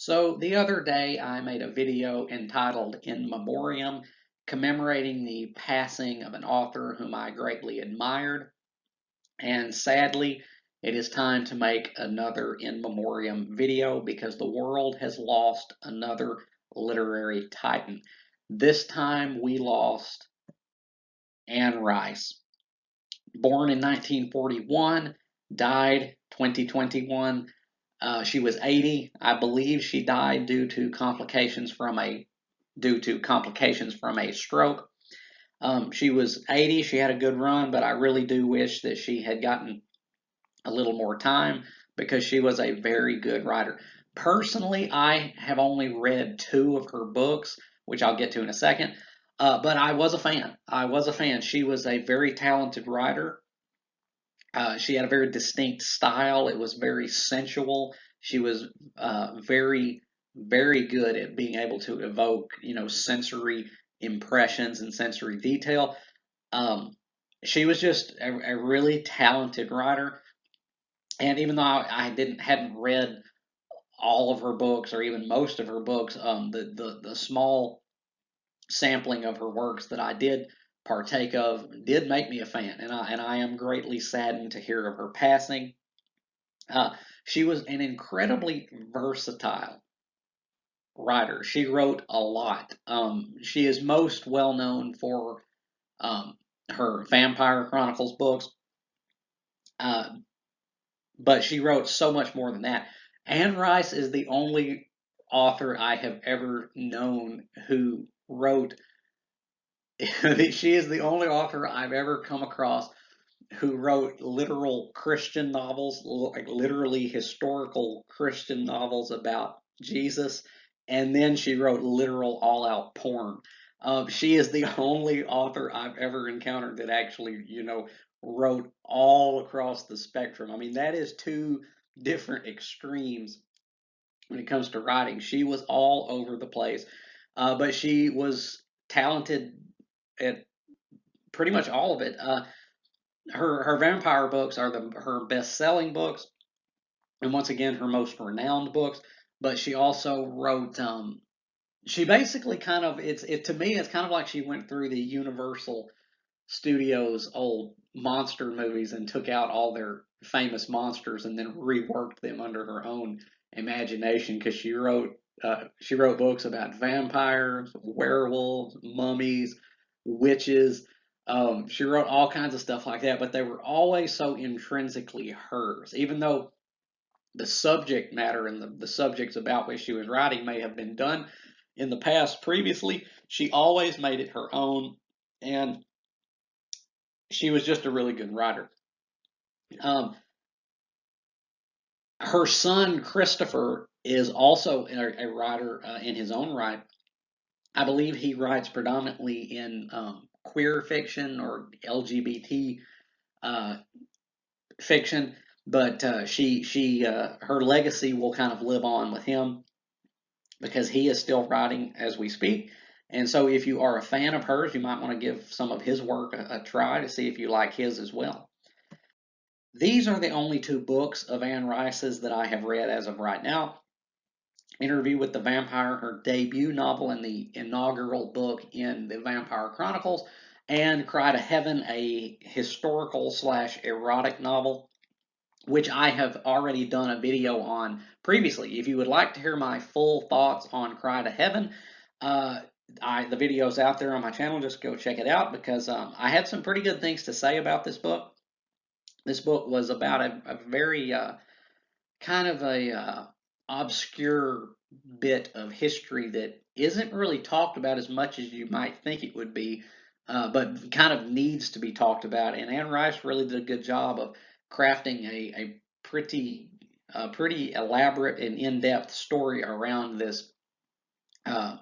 So the other day I made a video entitled In Memoriam, commemorating the passing of an author whom I greatly admired. And sadly, it is time to make another In Memoriam video because the world has lost another literary titan. This time we lost Anne Rice. Born in 1941, died 2021. She was 80. I believe she died due to complications from a stroke. She was 80. She had a good run, but I really do wish that she had gotten a little more time because she was a very good writer. Personally, I have only read two of her books, which I'll get to in a second. But I was a fan. I was a fan. She was a very talented writer. She had a very distinct style. It was very sensual. She was very, very good at being able to evoke, sensory impressions and sensory detail. Um, she was just a really talented writer. And even though I hadn't read all of her books or even most of her books, the small sampling of her works that I did partake of did make me a fan, and I am greatly saddened to hear of her passing. Uh, she was an incredibly versatile writer. She wrote a lot. She is most well known for um, her Vampire Chronicles books, uh, but she wrote so much more than that. Anne Rice is the only author I have ever known who wrote. She is the only author I've ever come across who wrote literal Christian novels, like literally historical Christian novels about Jesus, and then she wrote literal all out porn. She is the only author I've ever encountered that actually, wrote all across the spectrum. I mean, that is two different extremes when it comes to writing. She was all over the place, but she was talented at pretty much all of it. Her vampire books are her best selling books, and once again her most renowned books. But she also wrote. She basically kind of it to me. It's kind of like she went through the Universal Studios old monster movies and took out all their famous monsters and then reworked them under her own imagination because she wrote books about vampires, werewolves, mummies, witches. She wrote all kinds of stuff like that, but they were always so intrinsically hers, even though the subject matter and the subjects about which she was writing may have been done in the past previously. She always made it her own, and she was just a really good writer. Um, Her son Christopher is also a writer in his own right. I believe he writes predominantly in queer fiction or LGBT uh, fiction, but her legacy will kind of live on with him because he is still writing as we speak. And so, if you are a fan of hers, you might want to give some of his work a try to see if you like his as well. These are the only two books of Anne Rice's that I have read as of right now. Interview with the Vampire, her debut novel and the inaugural book in the Vampire Chronicles, and Cry to Heaven, a historical slash erotic novel, which I have already done a video on previously. If you would like to hear my full thoughts on Cry to Heaven, uh, the video's out there on my channel. Just go check it out because I had some pretty good things to say about this book. This book was about a very kind of a obscure bit of history that isn't really talked about as much as you might think it would be, but kind of needs to be talked about. And Anne Rice really did a good job of crafting a pretty elaborate and in-depth story around this uh,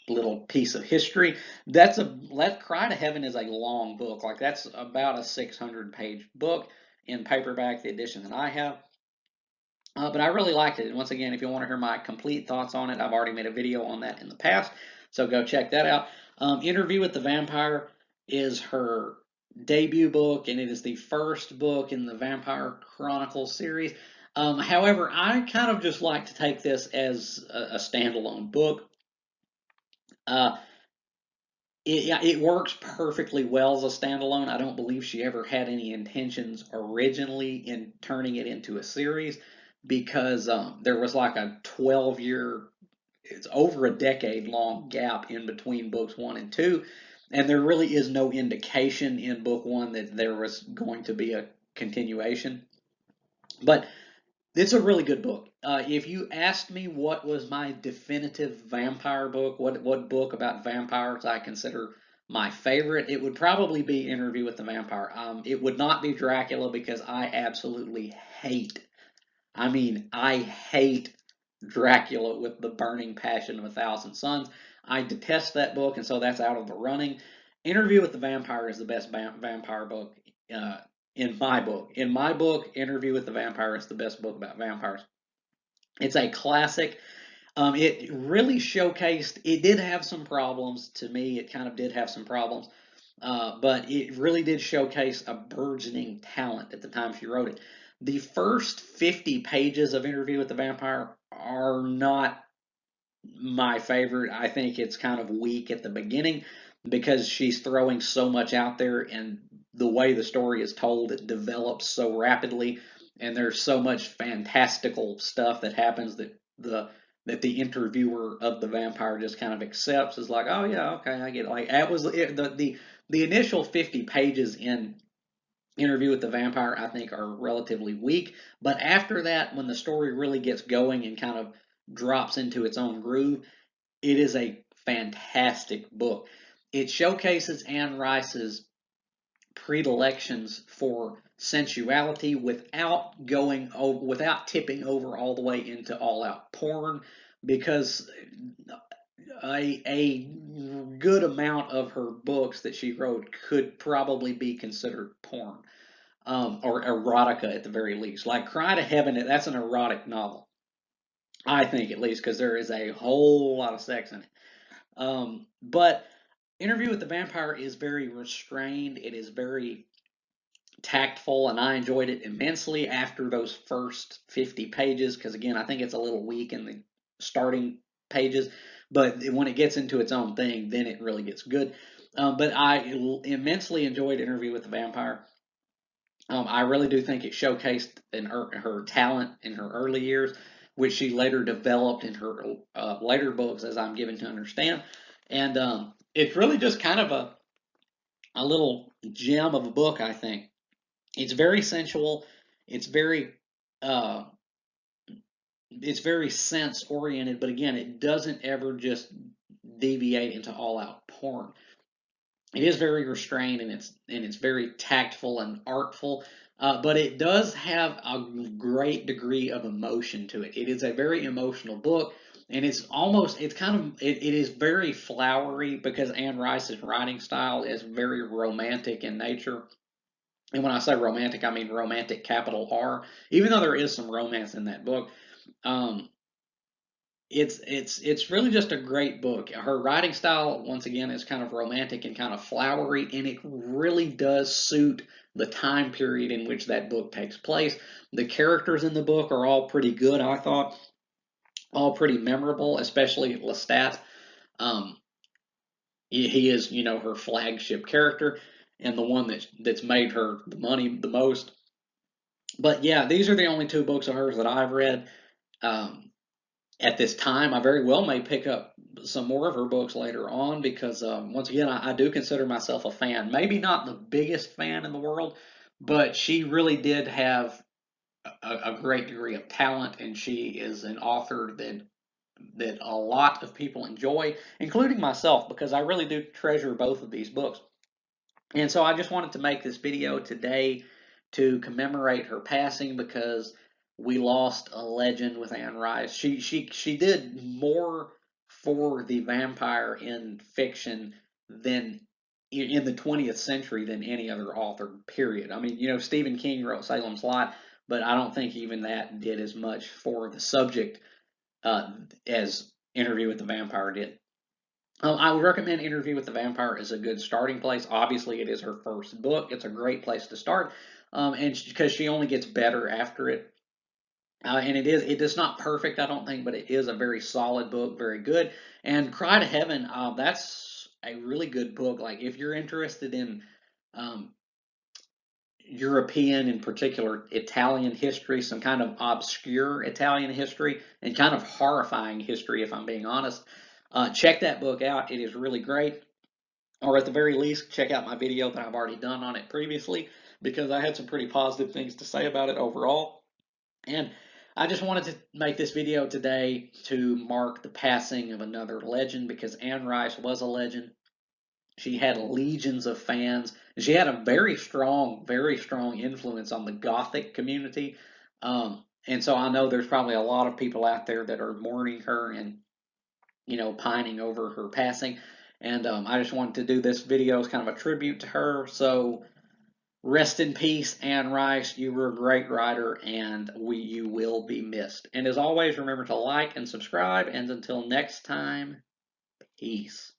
little piece of history. Let Cry to Heaven is a long book. Like that's about a 600-page book in paperback, the edition that I have. But I really liked it. And once again, if you want to hear my complete thoughts on it, I've already made a video on that in the past. So go check that out. Interview with the Vampire is her debut book, and it is the first book in the Vampire Chronicles series. However, I kind of just like to take this as a standalone book. Uh, yeah, it works perfectly well as a standalone. I don't believe she ever had any intentions originally in turning it into a series because there was like a 12-year, it's over a decade long gap in between books one and two. And there really is no indication in book one that there was going to be a continuation. But it's a really good book. If you asked me what was my definitive vampire book, what book about vampires I consider my favorite, it would probably be Interview with the Vampire. It would not be Dracula because I absolutely hate. I mean, I hate Dracula with the burning passion of a thousand suns. I detest that book, and so that's out of the running. Interview with the Vampire is the best vampire book uh, in my book. In my book, Interview with the Vampire is the best book about vampires. It's a classic. It really showcased. It did have some problems to me. It kind of did have some problems, but it really did showcase a burgeoning talent at the time she wrote it. The first 50 pages of Interview with the Vampire are not my favorite. I think it's kind of weak at the beginning because she's throwing so much out there, and the way the story is told, it develops so rapidly, and there's so much fantastical stuff that happens that the interviewer of the vampire just kind of accepts is like, oh yeah, okay, I get it. Like that was it, the initial 50 pages in Interview with the Vampire, I think, are relatively weak. But after that, when the story really gets going and kind of drops into its own groove, it is a fantastic book. It showcases Anne Rice's predilections for sensuality without without tipping over all the way into all out porn because a good amount of her books that she wrote could probably be considered porn, or erotica at the very least. Like Cry to Heaven, that's an erotic novel, I think, at least, because there is a whole lot of sex in it. But Interview with the Vampire is very restrained. It is very tactful, and I enjoyed it immensely after those first 50 pages. Because again, I think it's a little weak in the starting pages, but when it gets into its own thing, then it really gets good. But I immensely enjoyed Interview with the Vampire. I really do think it showcased her talent in her early years, which she later developed in her later books, as I'm given to understand. And it's really just kind of a little gem of a book, I think. It's very sensual. It's very uh, it's very sense oriented, but again, it doesn't ever just deviate into all out porn. It is very restrained, and it's very tactful and artful, but it does have a great degree of emotion to it. It is a very emotional book, and it's kind of it is very flowery because Anne Rice's writing style is very romantic in nature. And when I say romantic, I mean romantic capital R. Even though there is some romance in that book, um, it's really just a great book. Her writing style, once again, is kind of romantic and kind of flowery, and it really does suit the time period in which that book takes place. The characters in the book are all pretty good, I thought, all pretty memorable, especially Lestat. Um, he is, her flagship character and the one that's made her the money the most. But yeah, these are the only two books of hers that I've read. Um, at this time. I very well may pick up some more of her books later on because, once again, I do consider myself a fan. Maybe not the biggest fan in the world, but she really did have a great degree of talent, and she is an author that a lot of people enjoy, including myself, because I really do treasure both of these books. And so I just wanted to make this video today to commemorate her passing because we lost a legend with Anne Rice. She did more for the vampire in fiction than in the 20th century than any other author, period. I mean, Stephen King wrote Salem's Lot, but I don't think even that did as much for the subject as Interview with the Vampire did. I would recommend Interview with the Vampire as a good starting place. Obviously, it is her first book. It's a great place to start, and because she only gets better after it. And it is not perfect, I don't think, but it is a very solid book, very good. And Cry to Heaven, that's a really good book. Like if you're interested in um, European, in particular Italian history, some kind of obscure Italian history, and kind of horrifying history, if I'm being honest, check that book out. It is really great. Or at the very least, check out my video that I've already done on it previously, because I had some pretty positive things to say about it overall. And I just wanted to make this video today to mark the passing of another legend, because Anne Rice was a legend. She had legions of fans. She had a very strong influence on the Gothic community. And so I know there's probably a lot of people out there that are mourning her and, pining over her passing. And I just wanted to do this video as kind of a tribute to her. So rest in peace, Anne Rice. You were a great writer, and you will be missed. And as always, remember to like and subscribe. And until next time, peace.